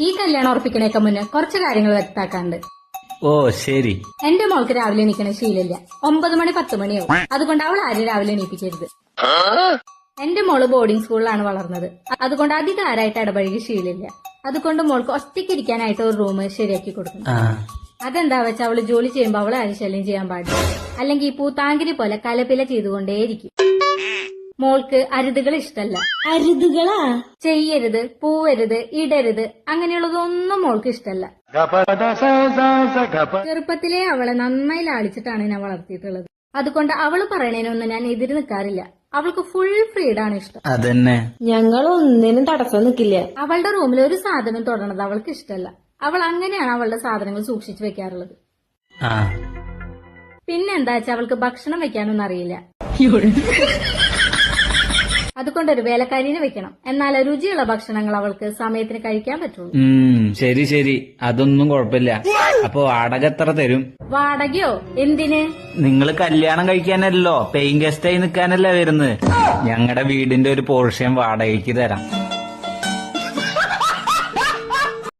ഈ കല്യാണം ഉറപ്പിക്കണേക്ക് മുന്നേ കുറച്ച് കാര്യങ്ങൾ വ്യക്താക്കാണ്ട്. ഓ ശരി. എന്റെ മോൾക്ക് രാവിലെ എണീക്കണ ശീലമില്ല. 9 മണി 10 മണിയാവും. അതുകൊണ്ട് അവൾ ആരും രാവിലെ എണീപ്പിക്കരുത്. എന്റെ മോള് ബോർഡിംഗ് സ്കൂളിലാണ് വളർന്നത്. അതുകൊണ്ട് അധികം ആരായിട്ട് ഇടപഴകി ശീലമില്ല. അതുകൊണ്ട് മോൾക്ക് ഒറ്റയ്ക്ക് ഇരിക്കാനായിട്ട് ഒരു റൂം ശരിയാക്കി കൊടുക്കണം. അതെന്താ വെച്ചാൽ അവള് ജോലി ചെയ്യുമ്പോ അവളെ ആരും ശല്യം ചെയ്യാൻ പാടില്ല. അല്ലെങ്കിൽ ഈ പൂത്താങ്കിരി പോലെ കലപില ചെയ്തുകൊണ്ടേയിരിക്കും. മോൾക്ക് അരുതുകൾ ഇഷ്ടല്ല. അരുതുകളാ? ചെയ്യരുത്, പൂവരുത്, ഇടരുത്, അങ്ങനെയുള്ളതൊന്നും മോൾക്ക് ഇഷ്ടല്ല. ചെറുപ്പത്തിലേ അവളെ നന്നായി ലാളിച്ചിട്ടാണ് ഞാൻ വളർത്തിയിട്ടുള്ളത്. അതുകൊണ്ട് അവള് പറയണേനൊന്നും ഞാൻ എതിര് നിൽക്കാറില്ല. അവൾക്ക് ഫുൾ ഫ്രീഡാണ് ഇഷ്ടം. അതന്നെ. ഞങ്ങൾ ഒന്നിനും തടസ്സം നിൽക്കില്ല. അവളുടെ റൂമിൽ ഒരു സാധനം തൊടണത് അവൾക്ക് ഇഷ്ടമല്ല. അവൾ അങ്ങനെയാണ് അവളുടെ സാധനങ്ങൾ സൂക്ഷിച്ചു വെക്കാറുള്ളത്. പിന്നെന്താ വെച്ചാൽ അവൾക്ക് ഭക്ഷണം വെക്കാനൊന്നും അറിയില്ല. അതുകൊണ്ടൊരു വേലക്കാരിനെ വെക്കണം. എന്നാലേ രുചിയുള്ള ഭക്ഷണങ്ങൾ അവൾക്ക് സമയത്തിന് കഴിക്കാൻ പറ്റുള്ളൂ. ശരി ശരി, അതൊന്നും കുഴപ്പമില്ല. അപ്പൊ വാടക എത്ര തരും? വാടകയോ? എന്തിന്? നിങ്ങൾ കല്യാണം കഴിക്കാനല്ലോ, പെയിൻ ഗസ്റ്റായി നിൽക്കാനല്ല വരുന്നത്. ഞങ്ങളുടെ വീടിന്റെ ഒരു പോർഷൻ വാടകയ്ക്ക് തരാം.